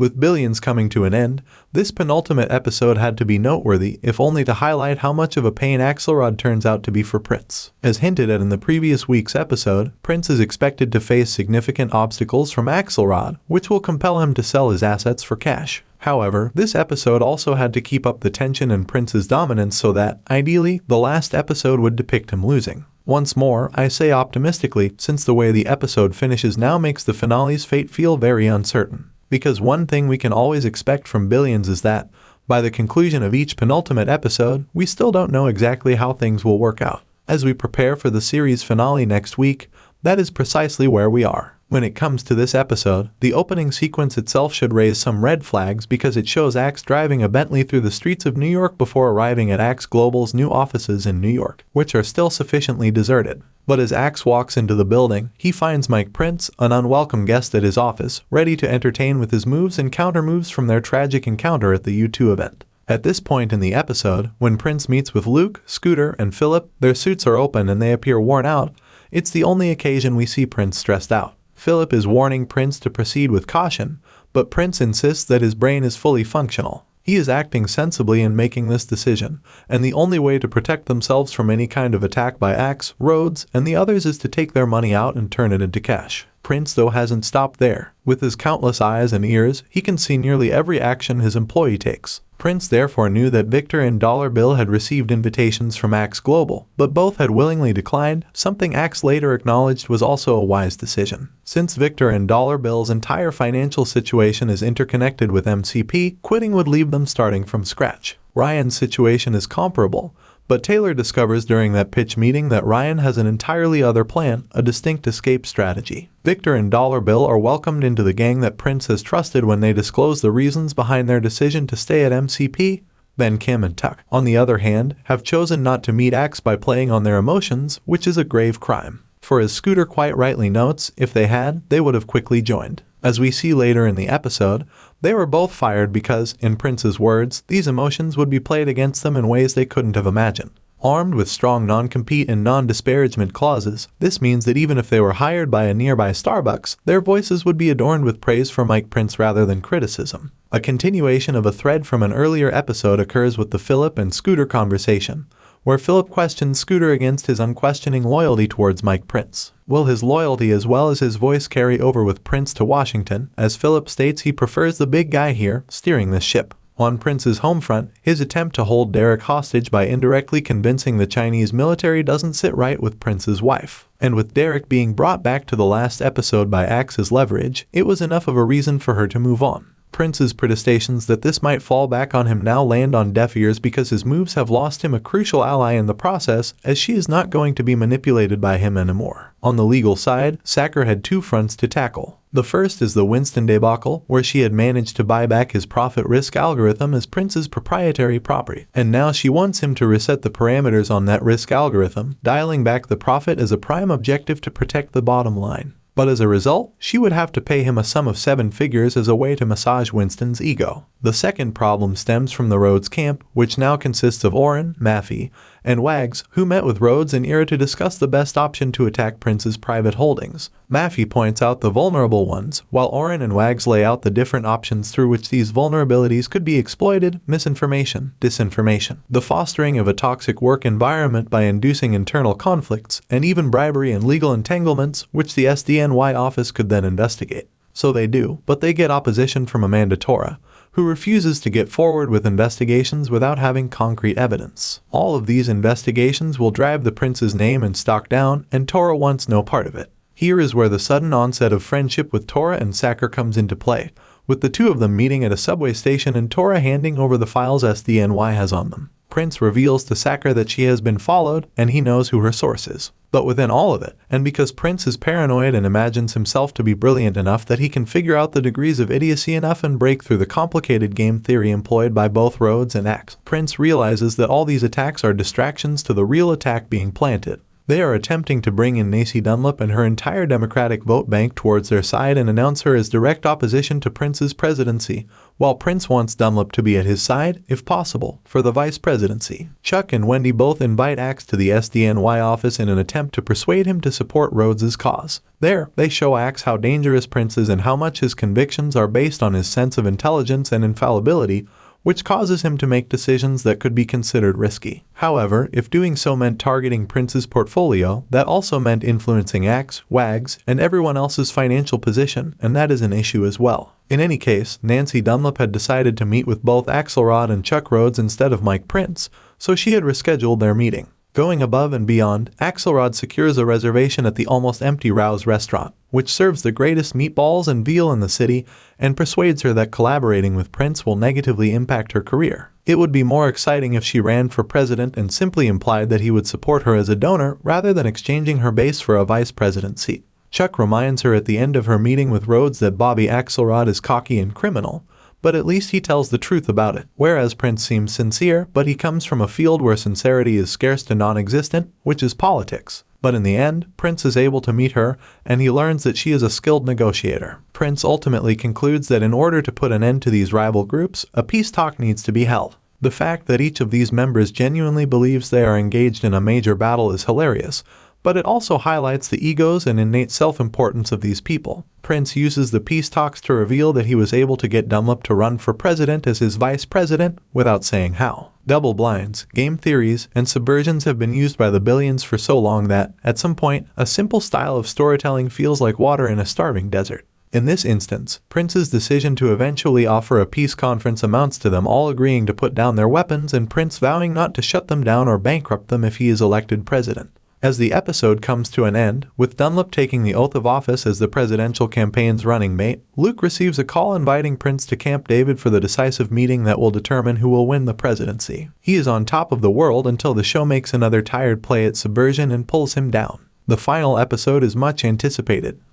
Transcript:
With Billions coming to an end, this penultimate episode had to be noteworthy, if only to highlight how much of a pain Axelrod turns out to be for Prince. As hinted at in the previous week's episode, Prince is expected to face significant obstacles from Axelrod, which will compel him to sell his assets for cash. However, this episode also had to keep up the tension and Prince's dominance so that, ideally, the last episode would depict him losing. Once more, I say optimistically, since the way the episode finishes now makes the finale's fate feel very uncertain. Because one thing we can always expect from Billions is that, by the conclusion of each penultimate episode, we still don't know exactly how things will work out. As we prepare for the series finale next week, that is precisely where we are. When it comes to this episode, the opening sequence itself should raise some red flags because it shows Axe driving a Bentley through the streets of New York before arriving at Axe Global's new offices in New York, which are still sufficiently deserted. But as Axe walks into the building, he finds Mike Prince, an unwelcome guest at his office, ready to entertain with his moves and counter-moves from their tragic encounter at the U2 event. At this point in the episode, when Prince meets with Luke, Scooter, and Philip, their suits are open and they appear worn out. It's the only occasion we see Prince stressed out. Philip is warning Prince to proceed with caution, but Prince insists that his brain is fully functional. He is acting sensibly in making this decision, and the only way to protect themselves from any kind of attack by Axe, Rhodes, and the others is to take their money out and turn it into cash. Prince, though, hasn't stopped there. With his countless eyes and ears, he can see nearly every action his employee takes. Prince therefore knew that Victor and Dollar Bill had received invitations from Axe Global, but both had willingly declined, something Axe later acknowledged was also a wise decision. Since Victor and Dollar Bill's entire financial situation is interconnected with MCP, quitting would leave them starting from scratch. Ryan's situation is comparable, but Taylor discovers during that pitch meeting that Ryan has an entirely other plan, a distinct escape strategy. Victor and Dollar Bill are welcomed into the gang that Prince has trusted when they disclose the reasons behind their decision to stay at MCP. Then Kim and Tuck, on the other hand, have chosen not to meet Axe by playing on their emotions, which is a grave crime. For as Scooter quite rightly notes, if they had, they would have quickly joined. As we see later in the episode, they were both fired because, in Prince's words, these emotions would be played against them in ways they couldn't have imagined. Armed with strong non-compete and non-disparagement clauses, this means that even if they were hired by a nearby Starbucks, their voices would be adorned with praise for Mike Prince rather than criticism. A continuation of a thread from an earlier episode occurs with the Philip and Scooter conversation, where Philip questions Scooter against his unquestioning loyalty towards Mike Prince. Will his loyalty as well as his voice carry over with Prince to Washington, as Philip states he prefers the big guy here, steering this ship? On Prince's home front, his attempt to hold Derek hostage by indirectly convincing the Chinese military doesn't sit right with Prince's wife. And with Derek being brought back to the last episode by Axe's leverage, it was enough of a reason for her to move on. Prince's protestations that this might fall back on him now land on deaf ears because his moves have lost him a crucial ally in the process, as she is not going to be manipulated by him anymore. On the legal side, Sacker had two fronts to tackle. The first is the Winston debacle, where she had managed to buy back his profit risk algorithm as Prince's proprietary property, and now she wants him to reset the parameters on that risk algorithm, dialing back the profit as a prime objective to protect the bottom line. But as a result, she would have to pay him a sum of 7 figures as a way to massage Winston's ego. The second problem stems from the Rhodes camp, which now consists of Oren, Maffey, and Wags, who met with Rhodes and Ira to discuss the best option to attack Prince's private holdings. Maffey points out the vulnerable ones, while Oren and Wags lay out the different options through which these vulnerabilities could be exploited: misinformation, disinformation, the fostering of a toxic work environment by inducing internal conflicts, and even bribery and legal entanglements, which the SDNY office could then investigate. So they do, but they get opposition from Amanda Tora, who refuses to get forward with investigations without having concrete evidence. All of these investigations will drive the Prince's name and stock down, and Tora wants no part of it. Here is where the sudden onset of friendship with Tora and Sacker comes into play, with the two of them meeting at a subway station and Tora handing over the files SDNY has on them. Prince reveals to Sacker that she has been followed, and he knows who her source is. But within all of it, and because Prince is paranoid and imagines himself to be brilliant enough that he can figure out the degrees of idiocy enough and break through the complicated game theory employed by both Rhodes and Axe, Prince realizes that all these attacks are distractions to the real attack being planted. They are attempting to bring in Nancy Dunlop and her entire Democratic vote bank towards their side and announce her as direct opposition to Prince's presidency, while Prince wants Dunlop to be at his side, if possible, for the vice presidency. Chuck and Wendy both invite Axe to the SDNY office in an attempt to persuade him to support Rhodes's cause. There, they show Axe how dangerous Prince is and how much his convictions are based on his sense of intelligence and infallibility, which causes him to make decisions that could be considered risky. However, if doing so meant targeting Prince's portfolio, that also meant influencing Axe, Wags, and everyone else's financial position, and that is an issue as well. In any case, Nancy Dunlop had decided to meet with both Axelrod and Chuck Rhodes instead of Mike Prince, so she had rescheduled their meeting. Going above and beyond, Axelrod secures a reservation at the almost empty Rouse restaurant, which serves the greatest meatballs and veal in the city, and persuades her that collaborating with Prince will negatively impact her career. It would be more exciting if she ran for president and simply implied that he would support her as a donor rather than exchanging her base for a vice president seat. Chuck reminds her at the end of her meeting with Rhodes that Bobby Axelrod is cocky and criminal, but at least he tells the truth about it, whereas Prince seems sincere, but he comes from a field where sincerity is scarce to non-existent, which is politics. But in the end, Prince is able to meet her, and he learns that she is a skilled negotiator. Prince ultimately concludes that in order to put an end to these rival groups, a peace talk needs to be held. The fact that each of these members genuinely believes they are engaged in a major battle is hilarious, but it also highlights the egos and innate self-importance of these people. Prince uses the peace talks to reveal that he was able to get Dunlop to run for president as his vice president without saying how. Double blinds, game theories, and subversions have been used by the billions for so long that, at some point, a simple style of storytelling feels like water in a starving desert. In this instance, Prince's decision to eventually offer a peace conference amounts to them all agreeing to put down their weapons and Prince vowing not to shut them down or bankrupt them if he is elected president. As the episode comes to an end, with Dunlop taking the oath of office as the presidential campaign's running mate, Luke receives a call inviting Prince to Camp David for the decisive meeting that will determine who will win the presidency. He is on top of the world until the show makes another tired play at subversion and pulls him down. The final episode is much anticipated.